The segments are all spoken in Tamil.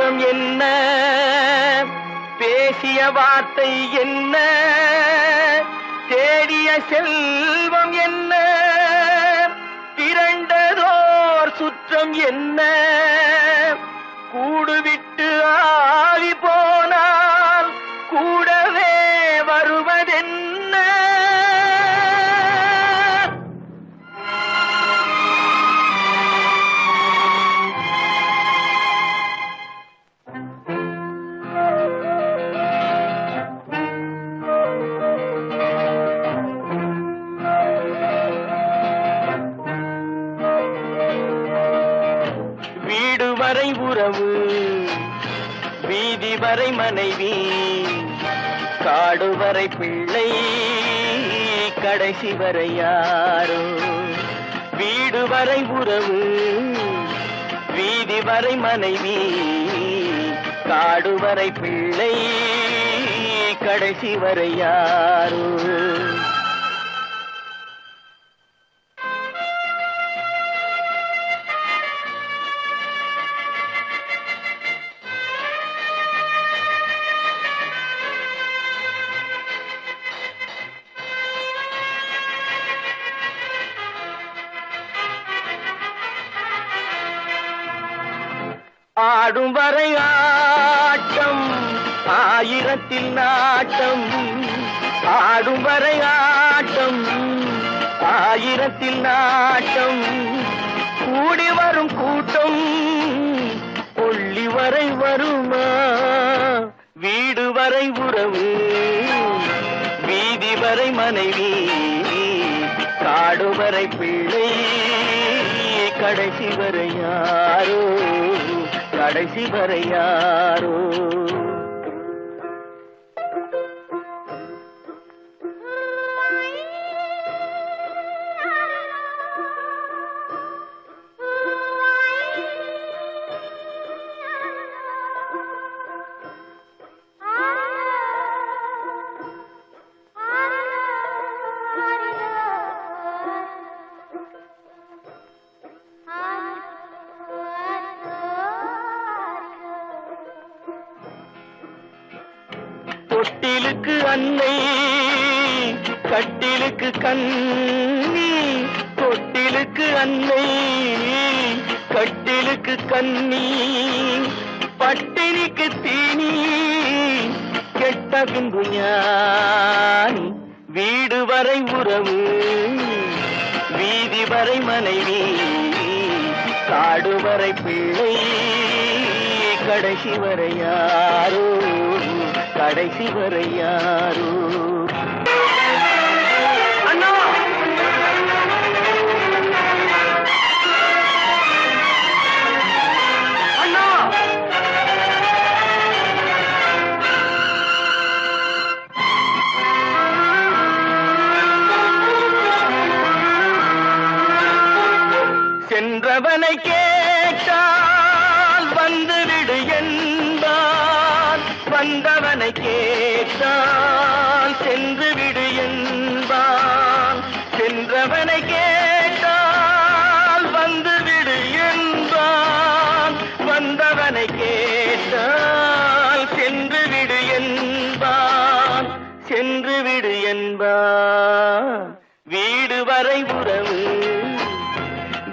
பாசம் என்ன, பேசிய வார்த்தை என்ன, தேடிய செல்வம் என்ன, திரண்டதோர் சுற்றம் என்ன, கூடுவிட்டு ஆவி போனால் கூடவே வருவதென்ன. வீடு வரை உறவு, வீதி வரை மனைவி, காடு வரை பிள்ளை, கடைசி வரை யாரோ. வீடு வரை உறவு, வீதி வரை மனைவி, காடு வரை பிள்ளை, கடைசி வரை யாரோ. ஆடும் வரை ஆட்டம், ஆயிரத்தில் நாட்டம், ஆடும் வரை ஆட்டம், ஆயிரத்தில் நாட்டம், கூடி வரும் கூட்டம் கொள்ளி வரை வருமா. வீடு வரை உறவு, வீதி வரை மனைவி, காடு வரை பிள்ளை, கடைசி வரை யாரோ, கடைசி வரை யாரோ. தொட்டிலுக்கு அன்னை, கட்டிலுக்கு கண்ணி, தொட்டிலுக்கு அன்னை, கட்டிலுக்கு கண்ணி, பட்டினிக்கு தீனி, கெட்ட பின்பு ஞானி. வீடு வரை உறவு, வீதி வரை மனைவி, காடு வரை பிள்ளை, கடைசி வரை யாரோ, கடைசி வரை யாரோ. அண்ணா அண்ணா, சென்றவனை கேட்டால் வந்துவிடு என்பான், வந்தவனை கேட்டால் சென்று விடு என்பான், சென்றவனை கேட்டால் வந்துவிடு என்பான், வந்தவனை கேட்டால் சென்று விடு என்பான், சென்று விடு என்பான். வீடு வரை உறவு,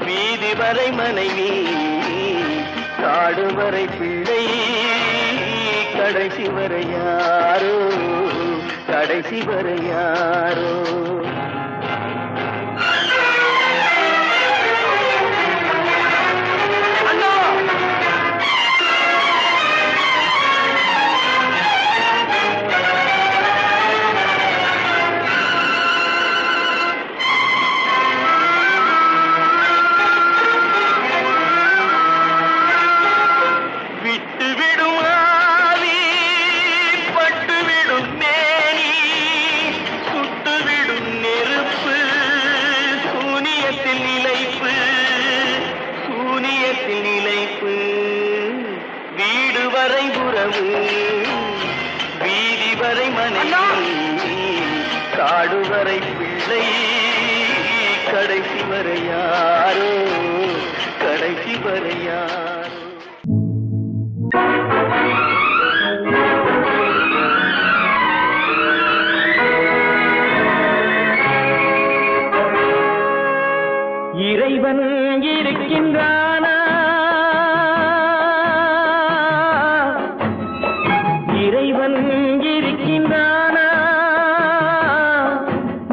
வீதி வரை மனைவி, காடு வரை பிள்ளை, கடைசி வரை யாரோ, கடைசி வரை யாரோ. விட்டுவிடும் ஆவி, பட்டுவிடும் மேனி, சுட்டுவிடும் நெருப்பு, சூனியத்தில் நிலைப்பு, சூனியத்தில் நிலைப்பு. வீடு வரை உறவு, வீதி வரை மனைவி, காடு வரை பிள்ளை, கடைசி வரை யாரோ, கடைசி வரை யாரோ. இருக்கின்றானா இறைவன் இருக்கின்றானா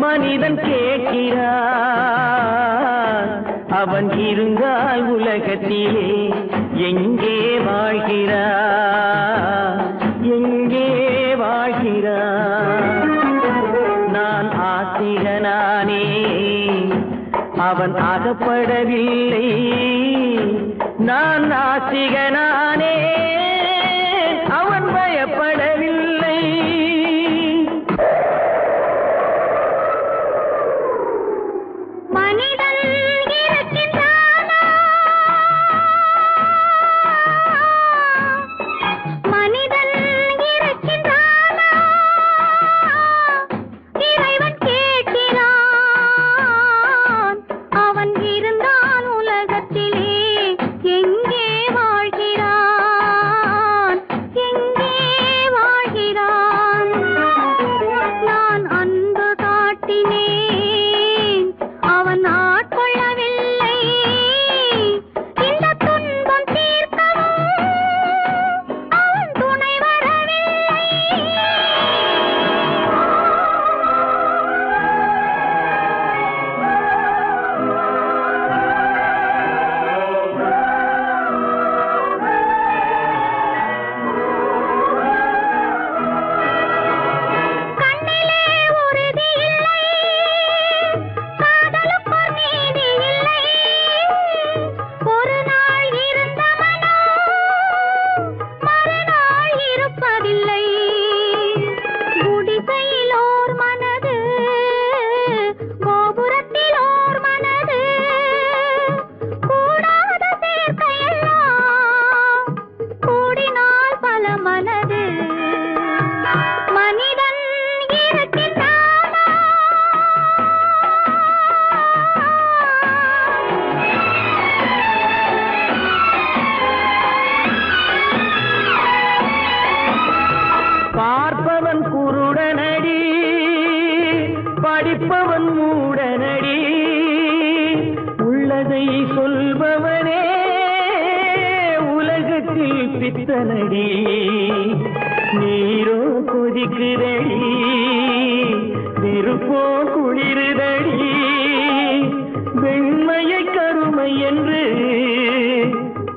மனிதன் கேட்கிறான் அவன் இருந்தால் உலகத்திலே எங்கே வாழ்கிறான் எங்கே வாழ்கிறான் நான் ஆத்திகனானே அவன் அகப்படவில்லை நான் நாத்திகனானே அவன் பயப்படவில்லை மனிதன் இருக்கின்றானா மனிதன் இருக்கின்றானா இறைவன் கேட்கிறான் அவன் இருந்தான் உலகத்திலே எங்கே வாழ்கிறான் எங்கே வாழ்கிறான் நான் அன்பு காட்டினேன் அவன் ஆட்கொள்ளவில்லை இந்த துன்பம் தீர்க்கவும் அவன் துணை வரவில்லை கண்ணிலே உறுதி இல்லை காதலுக்கு நீதி இல்லை ஒரு நாள் இருந்த மனம் மறுநாள் இருப்பதில்லை குடிசையில் ஓர் மனது கோபுரத்தில் ஓர் மனது கூடாத சேர்க்கையெல்லாம் கூடினால் பல மனது மனிதன் இருக்கின்றானா பார்ப்பவன் குருடனடி படிப்பவன் மூடனடி உள்ளதை சொல்பவனே உலகத்தில் பித்தனடி நீரோ கொதிக்குதடி நெருப்போ குளிருதடி வெண்மையை கருமை என்று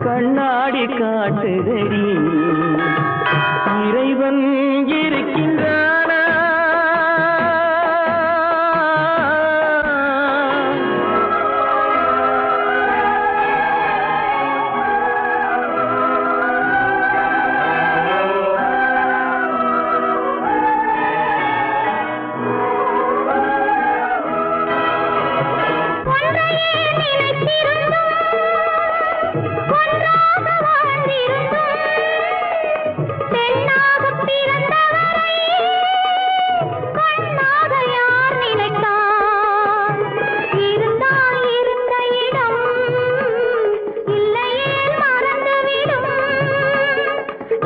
கண்ணாடி காட்டுதடி இறைவன் இருக்கின்றானா ஒன்றையே நினைத்திருந்தும் ஒன்றாக வாழ்ந்திருந்தும் பெண்ணாகப் பிறந்தவரை கண்ணாக யார் நினைத்தார் இருந்தால் இருந்த இடம் இல்லையே மறந்துவிடும்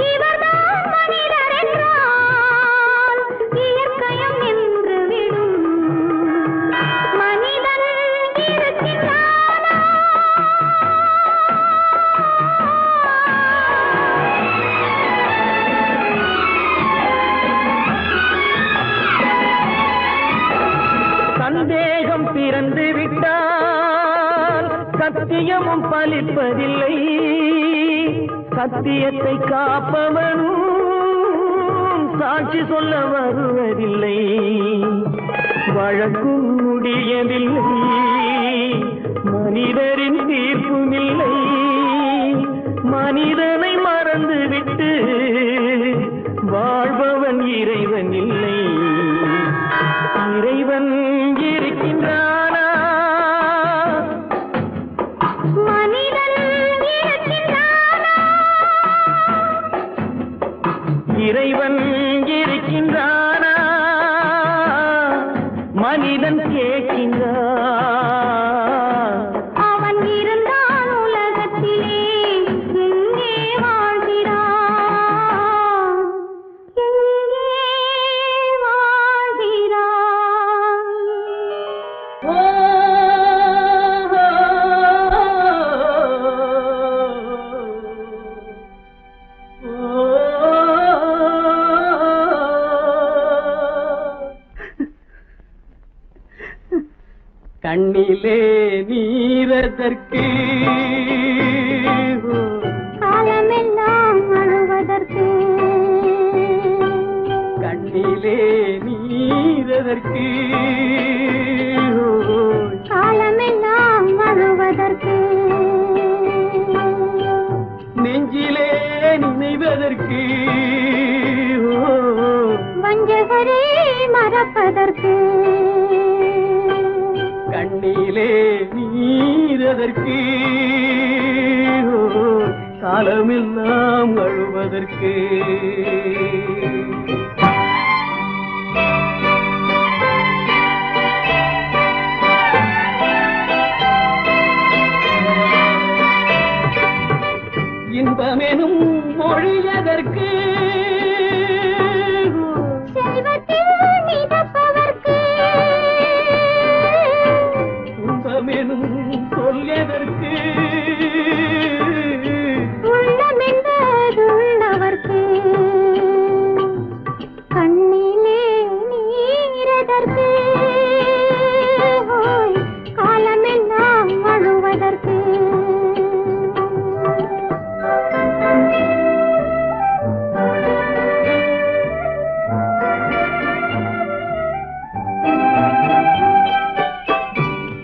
இவர்தான் மனிதர் என்றால் இயற்கையும் நின்றுவிடும் மனிதன் இருக்கின்றானா சந்தேகம் பிறந்து விட்டால் சத்தியமும் பலிப்பதில்லை சத்தியத்தை காப்பவனும் சாட்சி சொல்ல வருவதில்லை வழக்கும் முடியவில்லை மனிதரின் தீர்ப்பும் இல்லை மனிதனை மறந்துவிட்டு வாழ்பவன் இறைவன் இல்லை இறைவன் இருக்கின்றானா மனிதன் இருக்கின்றானா இறைவன் இருக்கின்றானா மனிதன் கேட்கின்றான் அவன் இருந்தான் உலகத்திலே எங்கே வாழ்கிறான் எங்கே வாழ்கிறான் கண்ணிலே நீரதற்கு காலமெல்லாம் அழுவதற்கு கண்ணிலே நீரதற்கு காலமெல்லாம் அழுவதற்கு நெஞ்சிலே நினைவதற்கு வஞ்சகரே மறப்பதற்கு கண்ணிலே நீரதற்கு காலமெல்லாம் அழுவதற்கு இன்பமெனும் மொழியதற்கு செல்வத்தில் மிதப்பதற்கு துன்பமெனும் சொல்லியதற்கு உள்ளமென்பதுள்ளவர்க்கு கண்ணிலே நீரதற்கு காலமெல்லாம் அழுவதற்கு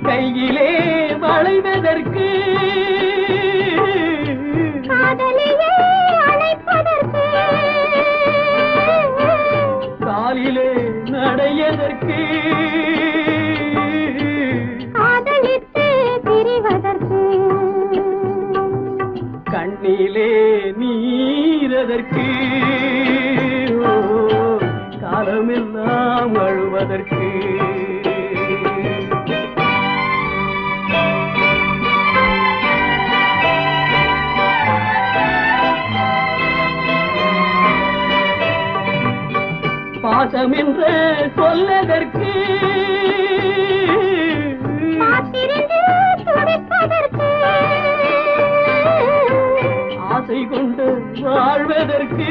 கையிலே வளைவதற்கு காதலியே அழைப்பதற்கு காலிலே நடையதற்கு காதலித்து பிரிவதற்கு கண்ணிலே நீரதற்கு காலமெல்லாம் அழுவதற்கு பாசம் என்று சொல்லதற்கு காத்திருந்து துடிப்பதற்கு ஆசை கொண்டு வாழ்வதற்கு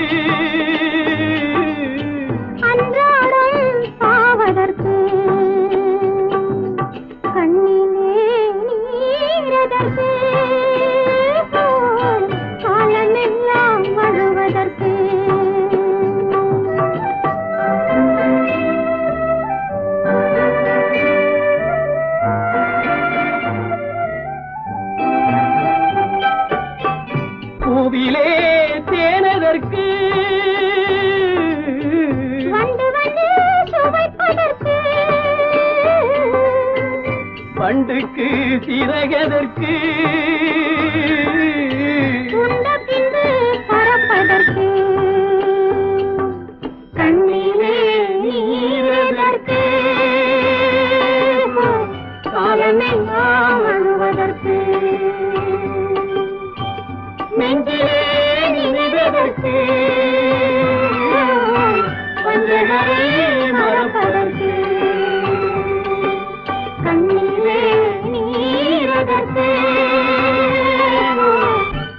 அன்றாடம் சாவதற்கு கண்ணிலே நீரதற்கு காலமெல்லாம் அழுவதற்கு பூவிலே தேனதற்கு வந்து வந்து சுவைப்பதற்கு பண்டுக்கு சிறகதற்கு உண்ட பின்பு பறப்பதற்கு கண்ணிலே நீரதற்கு காலமெல்லாம் அழுவதற்கு நெஞ்சிலே நினைவதற்கு பஞ்சகரை மறப்பதற்கு கண்ணிலே நீரதற்கு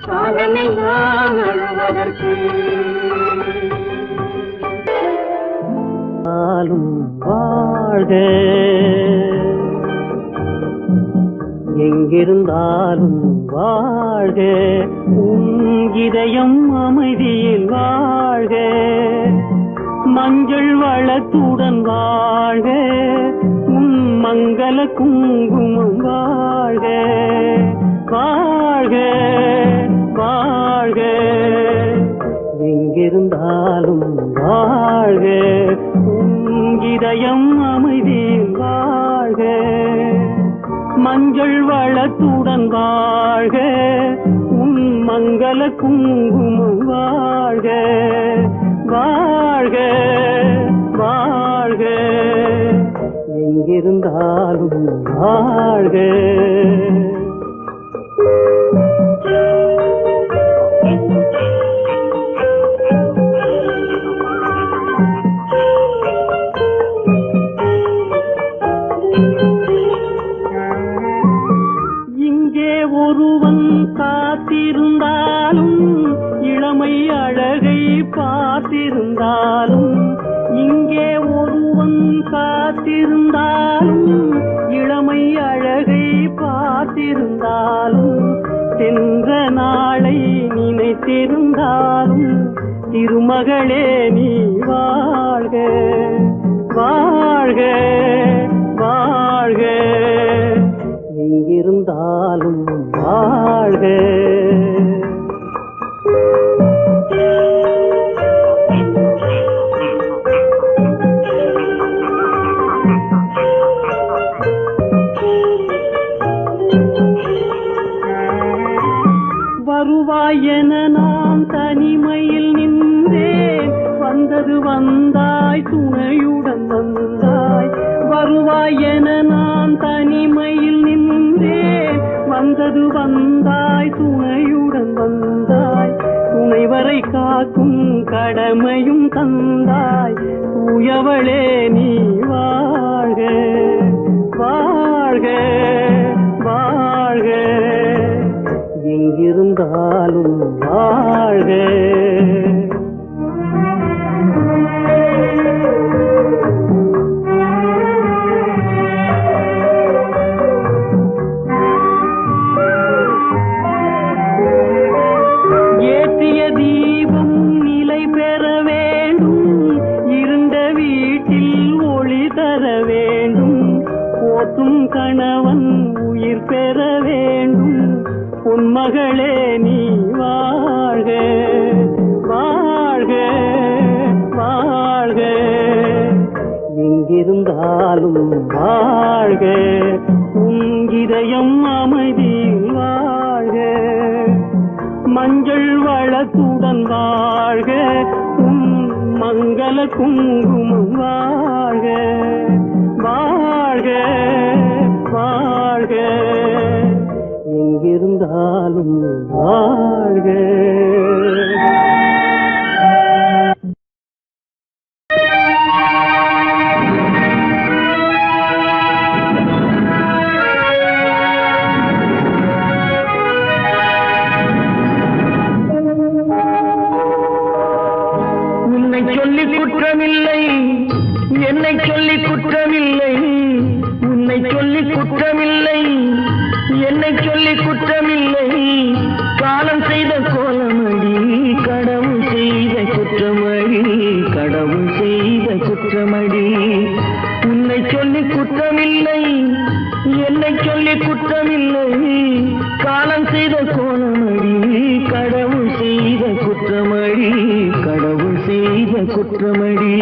காலமெல்லாம் அழுவதற்கு வாழ்க எங்கிருந்தாலும் வாழ்க உன் இதயம் அமைதியில் வாழ்க மஞ்சள் வளத்துடன் வாழ்க உன் மங்கள குங்குமம் வாழ்க வாழ்க வாழ்க எங்கிருந்தாலும் வாழ்க உன் இதயம் அமைதியில் வாழ்க மஞ்சள் வளத்துடன் வாழ்க உன் மங்கள குங்குமம் வாழ்க வாழ்க வாழ்க எங்கிருந்தாலும் வாழ்க இங்கே ஒருவன் காத்திருந்தாலும் இளமை அழகை பார்த்திருந்தாலும் இங்கே ஒருவன் காத்திருந்தாலும் இளமை மறந்திருந்தாலும் சென்ற நாளை நினைத்திருந்தாலும் திருமகளே நீ வாழ்க வாழ்க வாழ்க எங்கிருந்தாலும் வாழ்க. வருவாய் என நான் தனிமையில் நின்றேன், வந்தது வந்தாய் துணையுடன் வந்தாய். வருவாய் என நான் தனிமையில் நின்றேன், வந்தது வந்தாய் துணையுடன் வந்தாய். துணைவரை காக்கும் கடமையும் தந்தாய், தூயவளே நீ வாழ்க வாழ்க வாழ்க எங்கிருந்தாலும் வாழ்க. ஏற்றிய தீபம் நிலை பெற வேண்டும், இருண்ட வீட்டில் ஒளி தர வேண்டும். போற்றும் கணவன் உயிர் பெற வேண்டும், பொன்மகளே நீ வாழ்க வாழ்க வாழ்க எங்கிருந்தாலும் வாழ்க. உன் இதயம் அமைதியில் வாழ்க, மஞ்சள் வளத்துடன் வாழ்க. உன் மங்கள குங்குமம் வாழ்க வாழ்க வாழ்க எங்கிருந்தாலும் வாழ்க. உன்னை சொல்லி குற்றமில்லை, என்னை சொல்லி குற்றமில்லை. உன்னை சொல்லி குற்றமில்லை, என்னை சொல்லி குற்றமில்லை. காலம் செய்த கோலமடி, கடவுள் செய்த குற்றமடி, கடவுள் செய்த குற்றமடி. உன்னை சொல்லி குற்றமில்லை, என்னை சொல்லி குற்றமில்லை. காலம் செய்த கோலமடி, கடவுள் செய்த குற்றமடி, கடவுள் செய்த குற்றமடி.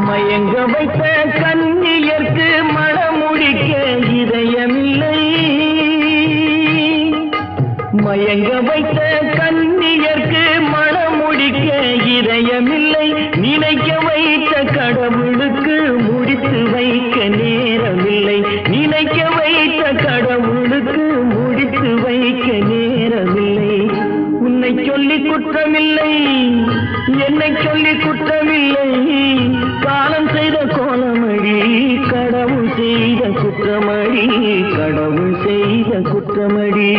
மயங்க வைத்த கண்ணியர்க்கு மனமுடிக்க இதயமில்லை, மயங்க வைத்த கண்ணியர்க்கு மனமுடிக்க இதயமில்லை. நினைக்க வைத்த கடவுளுக்கு முடித்து வைக்க நேரமில்லை, நினைக்க வைத்த கடவுளுக்கு முடித்து வைக்க நேரமில்லை. உன்னை சொல்லி குற்றமில்லை, என்னை சொல்லி குற்றமில்லை. காலம் செய்த கோலமடி, கடவுள் செய்த குற்றமடி, கடவுள் செய்த குற்றமடி.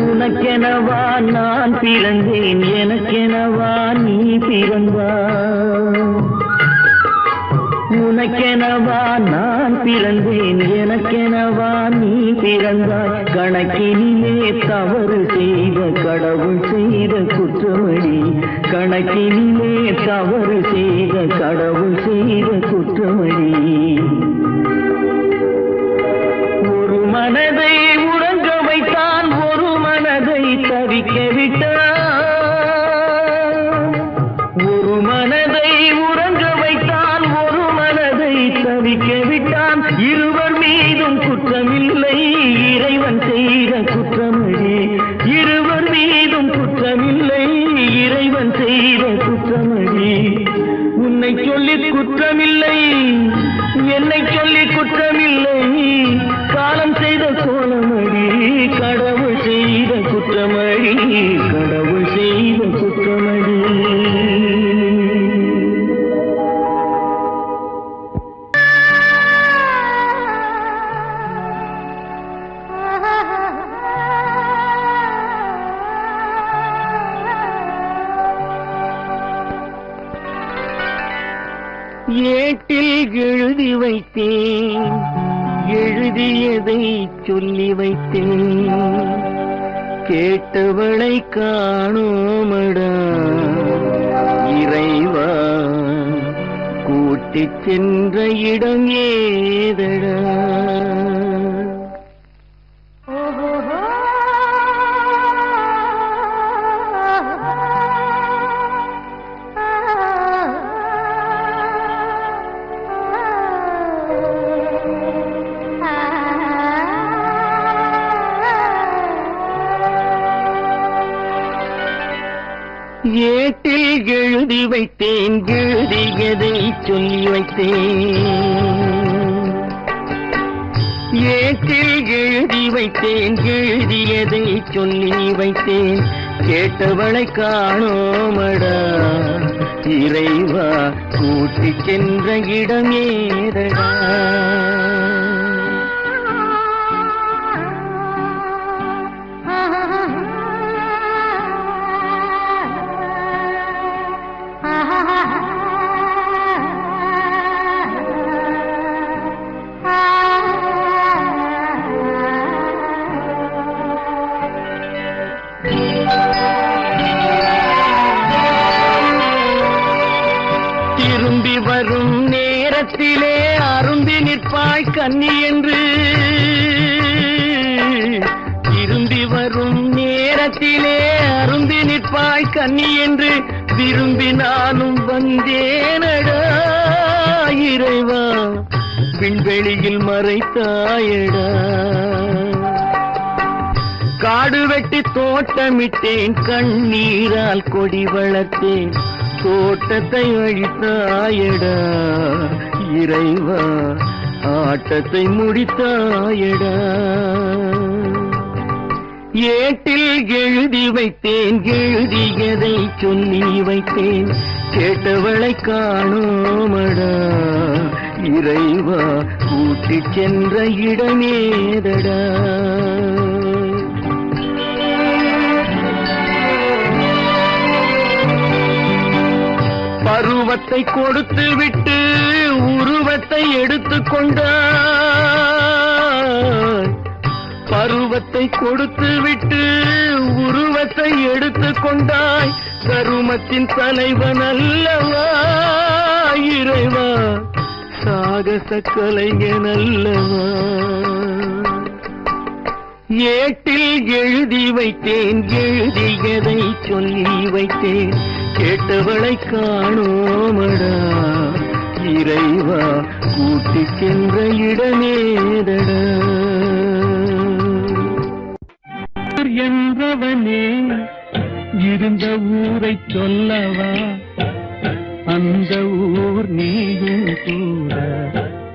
உனக்கெனவா நான் பிறந்தேன், எனக்கெனவா நீ பிறந்தாய். உனக்கெனவா நான் பிறந்தேன், எனக்கெனவா நீ பிறந்தாய். கணக்கினிலே தவறு செய்த கடவுள் செய்த குற்றமடி, கணக்கினிலே தவறு செய்த கடவுள் செய்த குற்றமடி. ஒரு மனதை உறங்க வைத்தான், ஒரு மனதை தவிக்க விட்டான். ஒரு மனதை உறங்க வைத்தான், ஒரு மனதை தவிக்க விட்டான். வந்த கோலமடி கடவுள் செய்த குற்றமடி கடவுள் செய்த குற்றமடி ஏட்டில் எழுதி வைத்தேன் எழுதியதை சொல்லி வைத்தேன் கேட்டவளை காணோமடா இறைவா கூட்டிச் சென்ற இடம் ஏதடா ஏட்டில் எழுதி வைத்தேன் எழுதியதை சொல்லி வைத்தேன் ஏட்டில் எழுதி வைத்தேன் எழுதியதை சொல்லி வைத்தேன் கேட்டவளை காணோமடா இறைவா கூட்டிச் சென்ற இடம் ஏதடா திரும்பி வரும் நேரத்திலே அரும்பி நிற்பாய் கன்னி என்று திரும்பி வரும் நேரத்திலே அரும்பி நிற்பாய் கன்னி என்று விரும்பி நானும் வந்தேனடா இறைவா விண்வெளியில் மறைத்தாயடா காடு வெட்டி தோட்டமிட்டேன் கண்ணீரால் கொடி வளர்த்தேன் தோட்டத்தை அழித்தாயடா இறைவா ஆட்டத்தை முடித்தாயடா ஏட்டில் எழுதி வைத்தேன் எழுதியதை சொல்லி வைத்தேன் கேட்டவளை காணோமடா இறைவா கூட்டிச் சென்ற இடமேதடா பருவத்தை கொடுத்து விட்டு உருவத்தை எடுத்துக் கொண்டாய் பருவத்தை கொடுத்து விட்டு உருவத்தை எடுத்துக் கொண்டாய் கருமத்தின் தலைவன் அல்லவா இறைவா சாகச கலைஞன் அல்லவா ஏட்டில் எழுதி வைத்தேன் எழுதியதை சொல்லி வைத்தேன் கேட்டவளை காணோமடா இறைவா கூட்டிச் சென்ற இடமேதடா என்றவனே இருந்த ஊரை சொல்லவா அந்த ஊர் நீயும் கூட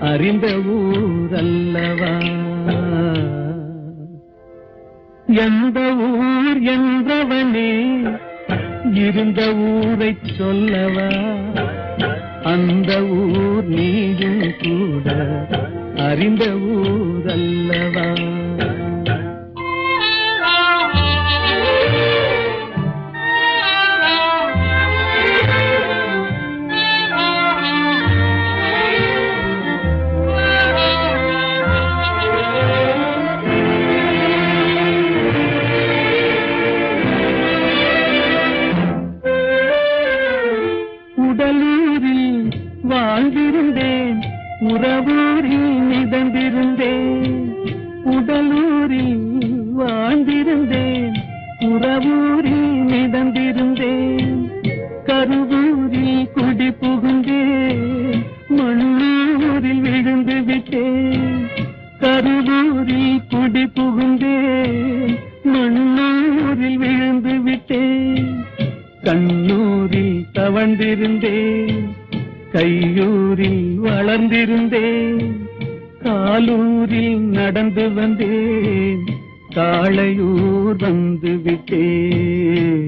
அறிந்த ஊர் அல்லவா எந்த ஊர் என்றவனே இருந்த ஊரை சொல்லவா அந்த ஊர் நீயும் கூட அறிந்த ஊர் அல்லவா உடலூரில் வாழ்ந்திருந்தேன் உறவூரில் மிதந்திருந்தேன் உடலூரில் வாழ்ந்திருந்தேன் உறவூரில் மிதந்திருந்தேன் கருவூரில் குடி புகுந்தேன் மண்ணூரில் விழுந்து விட்டேன் கருவூரில் குடி புகுந்தேன் மண்ணூரில் விழுந்து விட்டேன் கண்ணூரில் தவழ்ந்திருந்தேன் கையூரில் வளர்ந்திருந்தேன் ஆலூரில் நடந்து வந்தேன், காளையூர் வந்து விட்டேன்.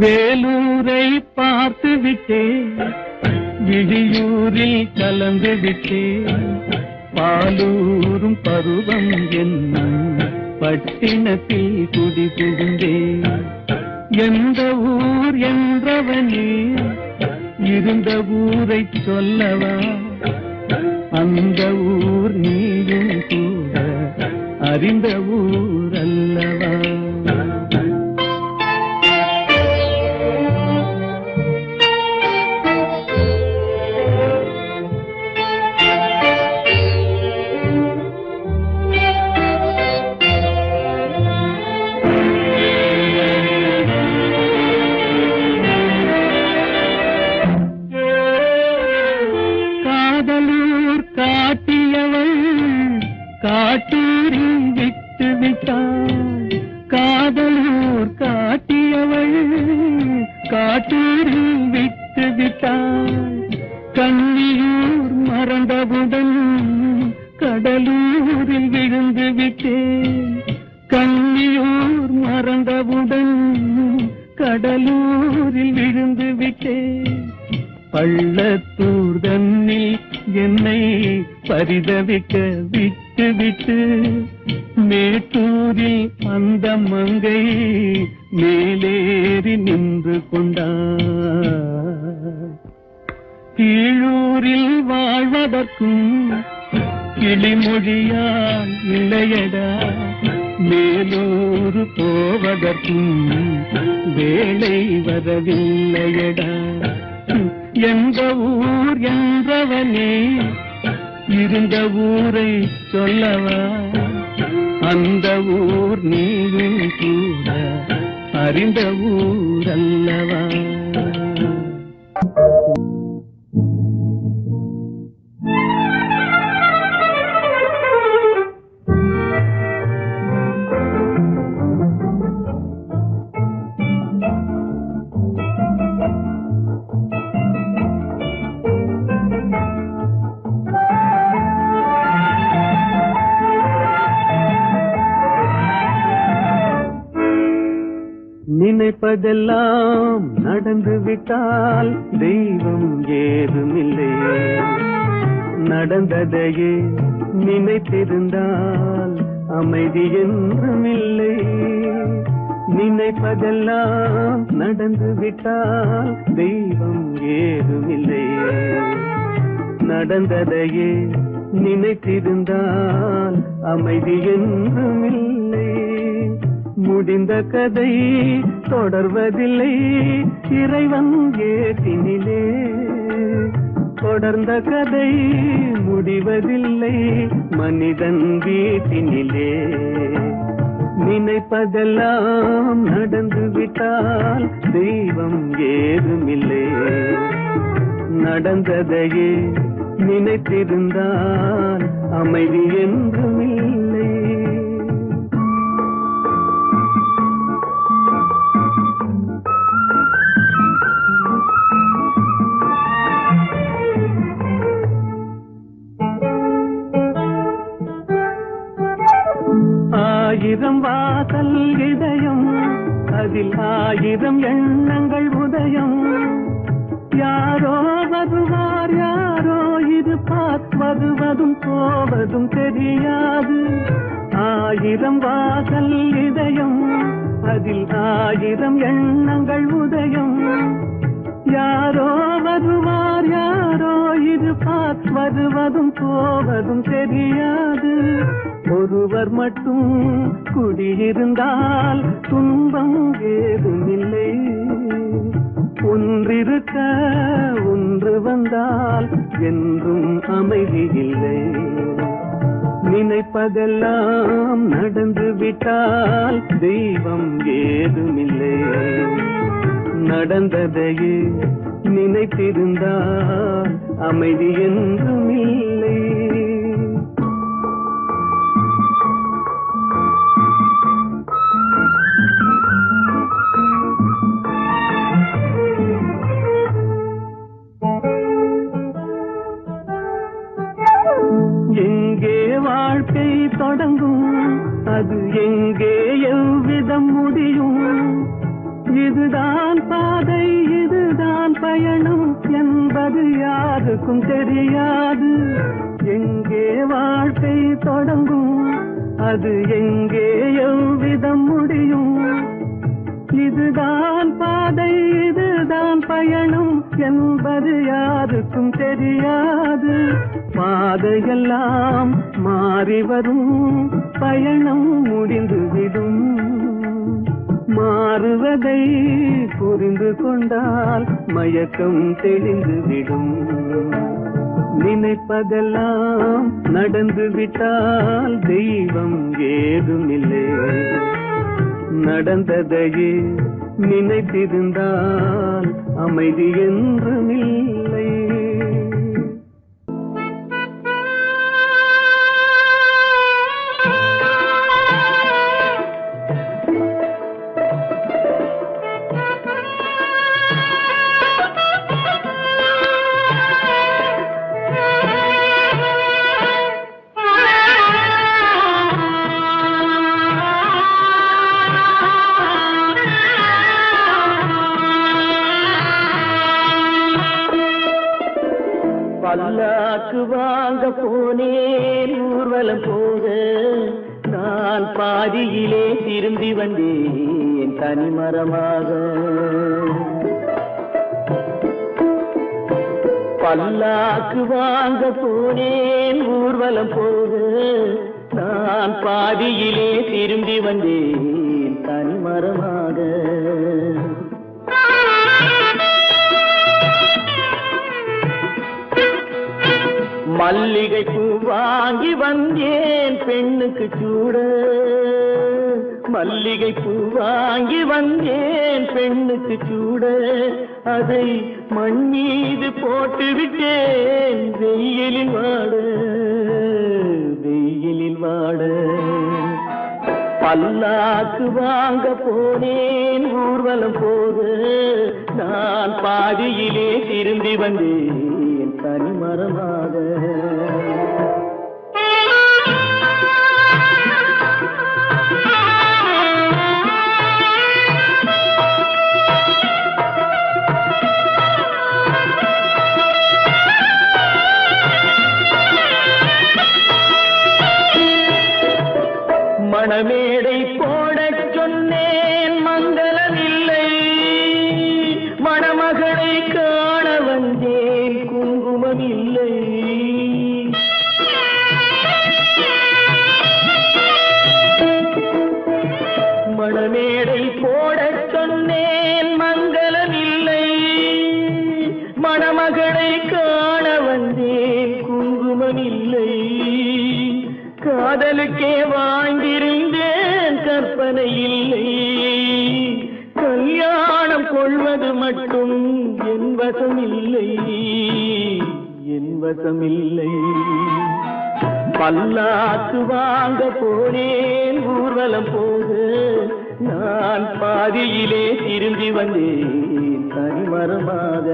வேலூரை பார்த்து விட்டேன், விழியூரில் கலந்து விட்டேன். பாலூரும் பருவம் என்னும் பட்டினத்தில் குடி புகுந்தேன். எந்த ஊர் என்றவனே இருந்த ஊரை சொல்லவா, அந்த ஊர் நீயும் கூட அறிந்த ஊர் அல்லவா. காட்டூரில் விட்டு விட்டாள், காதலூர் காட்டியவள் காட்டூரில் விட்டு விட்டாள். கண்ணியூர் மறந்தவுடன் கடலூரில் விழுந்து விட்டேன். கண்ணியூர் மறந்தவுடன் கடலூரில் விழுந்து விட்டேன். பள்ளத்தூர் தன்னில் என்னை பரிதவிக்க விட்டு விட்டு மேட்டூரில் அந்த மங்கை மேலேறி நின்று கொண்டார். கீழூரில் வாழ்வதற்கும் கிளிமொழியால் இல்லையடா, மேலூர் போவதற்கும் வேலை வரவில்லையடா. எந்த ஊர் என்றவனே இருந்த ஊரை சொல்லவா, அந்த ஊர் நீயும் கூட அறிந்த ஊர் அல்லவா. நினைப்பதெல்லாம் நடந்து விட்டால் தெய்வம் ஏதுமில்லை, நடந்ததையே நினைத்திருந்தால் அமைதி என்றுமில்லை. நினைப்பதெல்லாம் நடந்து விட்டால் தெய்வம் ஏதுமில்லை, நடந்ததையே நினைத்திருந்தால் அமைதி என்றுமில்லை. முடிந்த கதை தொடர்வதில்லை இறைவன் ஏட்டினிலே, தொடர்ந்த கதை முடிவதில்லை மனிதன் வீட்டினிலே. நினைப்பதெல்லாம் நடந்து விட்டால் தெய்வம் ஏதுமில்லை, நடந்ததையே நினைத்திருந்தால் அமைதி என்றுமில்லை. ஆயிரம் வாசல் இதயம், அதில் ஆயிரம் எண்ணங்கள் உதயம். யாரோ வருவார் யாரோ இருப்பார், வருவதும் போவதும் தெரியாது. ஆயிரம் வாசல் இதயம், அதில் ஆயிரம் எண்ணங்கள் உதயம். யாரோ வருவார் யாரோ இருப்பார், வருவதும் போவதும் தெரியாது. ஒருவர் மட்டும் குடியிருந்தால் துன்பம் ஏதுமில்லை, ஒன்றிருக்க ஒன்று வந்தால் என்றும் அமைதி இல்லை. நினைப்பதெல்லாம் நடந்து விட்டால் தெய்வம் ஏதுமில்லை, நடந்ததையே நினைத்திருந்தால் அமைதி என்றுமில்லை. தொடங்கும் அது எங்கே எவ்விதம் முடியும் இதுதான் பாதை இதுதான் பயணம் என்பது யாருக்கும் தெரியாது எங்கே வாழ்க்கை தொடங்கும் அது எங்கே எவ்விதம் முடியும் இதுதான் பாதை இதுதான் பயணம் என்பது யாருக்கும் தெரியாது பாதையெல்லாம் மாறி வரும் பயணம் முடிந்துவிடும் மாறுவதை புரிந்து கொண்டால் மயக்கம் தெளிந்துவிடும் நினைப்பதெல்லாம் நடந்து விட்டால் தெய்வம் ஏதுமில்லை நடந்ததையே நினைத்திருந்தால் அமைதி என்றுமில்லை பல்லாக்கு வாங்க போனேன் ஊர்வலம் போக நான் பாதியிலே திரும்பி வந்தேன் தனிமரமாக பல்லாக்கு வாங்க போனேன் ஊர்வலம் போக நான் பாதியிலே திரும்பி வந்தேன் தனிமரமாக மல்லிகை பூ வாங்கி வந்தேன் பெண்ணுக்கு சூட மல்லிகை பூ வாங்கி வந்தேன் பெண்ணுக்கு சூட அதை மண் மீது போட்டு விட்டேன் வெயிலில் வாட பல்லாக்கு வாங்க போனேன் ஊர்வலம் போக நான் பாதியிலே திரும்பி வந்தேன் தனிமரமாக மணமேடை போடச் சொன்னேன் மங்களமில்லை மணமகளை காண வந்தேன் குங்குமமில்லை மணமேடை போடச் சொன்னேன் மங்களமில்லை மணமகளை காண வந்தேன் குங்குமமில்லை காதலுக்கே வாங்கியிருந்தேன் கற்பனை இல்லை கல்யாணம் கொள்வது மட்டும் என் வசமில்லை பல்லாக்கு வாங்க போனேன் ஊர்வலம் போக நான் பாதியிலே திரும்பி வந்தேன் தனிமரமாக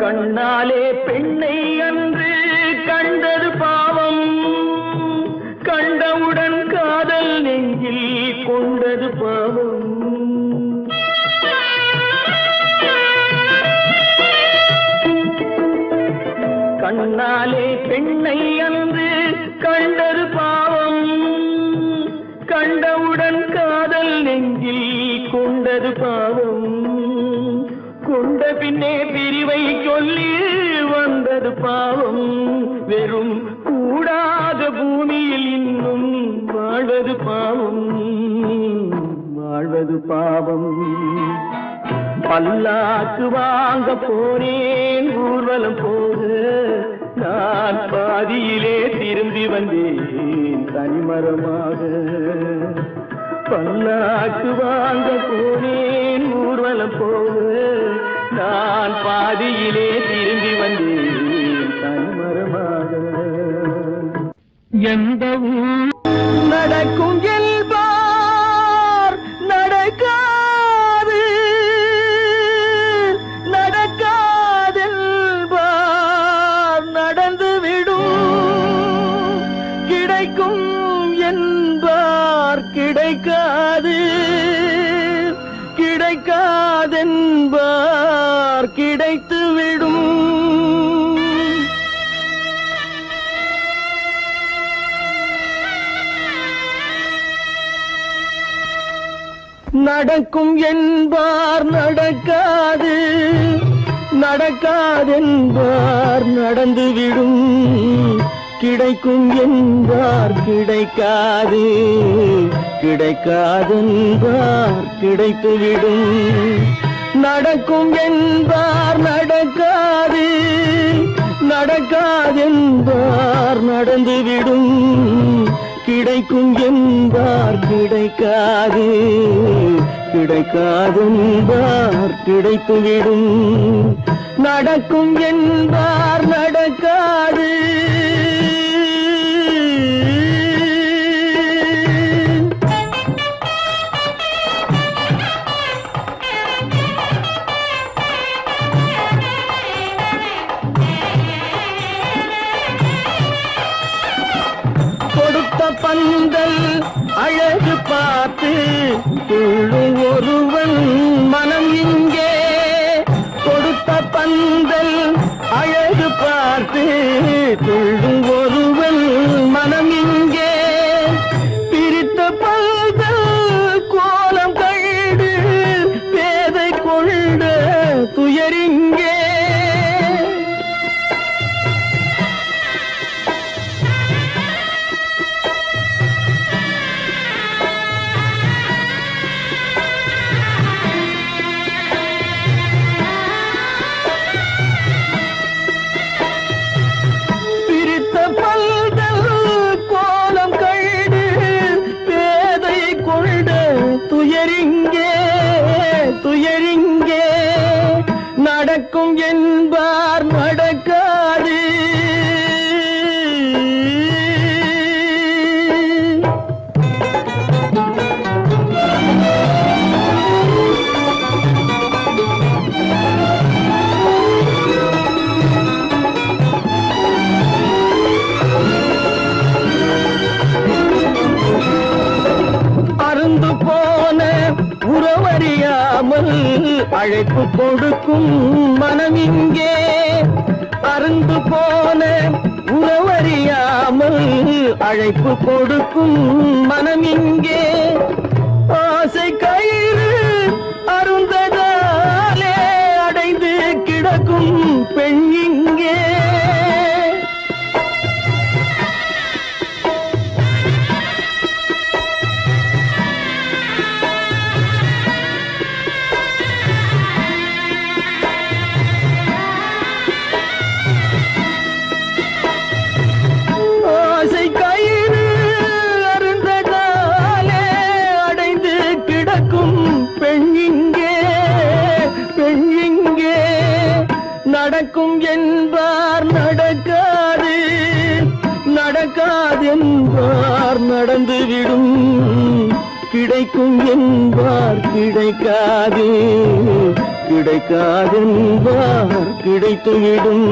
கண்ணாலே பெண்ணை அன்று கண்டது பாவம் கண்டவுடன் காதல் நெஞ்சில் கொண்டது பாவம் கண்ணாலே பெண்ணை அன்று கண்டது பாவம் கண்டவுடன் காதல் நெஞ்சில் கொண்டது பாவம் கொண்ட பின்னே பிரிவை சொல்லி வந்தது பாவம் வெறும் கூடாத பூமியில் இன்னும் வாழ்வது பாவம் பல்லாக்கு வாங்க போனேன் ஊர்வலம் போக நான் பாதியிலே திரும்பி வந்தேன் தனிமரமாக பல்லாக்கு வாங்க போனேன் ஊர்வலம் போக நான் பாதியிலே திரும்பி வந்தேன் தனிமரமாக எந்த ஊர் நடக்கும் என்பார் நடக்காது, நடக்காதென்பார் நடந்துவிடும், கிடைக்கும் என்பார் கிடைக்காது, கிடைக்காதென்பார் கிடைத்துவிடும். நடக்கும் என்பார் நடக்காது, நடக்காதென்பார் நடந்துவிடும், கிடைக்கும் என்பார் கிடைக்காது, கிடைக்காதென்பார் கிடைத்துவிடும். நடக்கும் என்பார் நடக்காது, நடக்காதென்பார் நடந்துவிடும், கிடைக்கும் என்பார் கிடைக்காது, கிடைக்காதென்பார் கிடைத்துவிடும். நடக்கும் என்பார் நடக்காது. கொடுத்த பந்தல் அழகு பார்த்து துள்ளும் ஒருவன் மனம் இங்கே, கொடுத்த பந்தல் அழகு பார்த்து துள்ளும் ஒருவன் மனம் இங்கே, பிரித்த பந்தல் கோலம் கண்டு பேதை கொண்ட துயரிங்கே. துயரிங்கே துயரிங்கே, நடக்கும் என்பார் நடக்காது. அருந்து போன உறவறியாமல் அழைப்பு கொடுக்கும் மனம் இங்கே, அருந்து போன உறவறியாமல் அழைப்பு கொடுக்கும் மனம் இங்கே, ஆசை கயிறு அருந்ததாலே அடைந்து கிடக்கும் பெண் இங்கே. நடக்கும் என்பார் நடக்காது, நடக்காதென்பார் நடந்துவிடும், கிடைக்கும் என்பார் கிடைக்காது, கிடைக்காதென்பார் கிடைத்துவிடும்.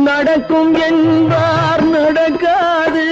நடக்கும் என்பார் நடக்காது,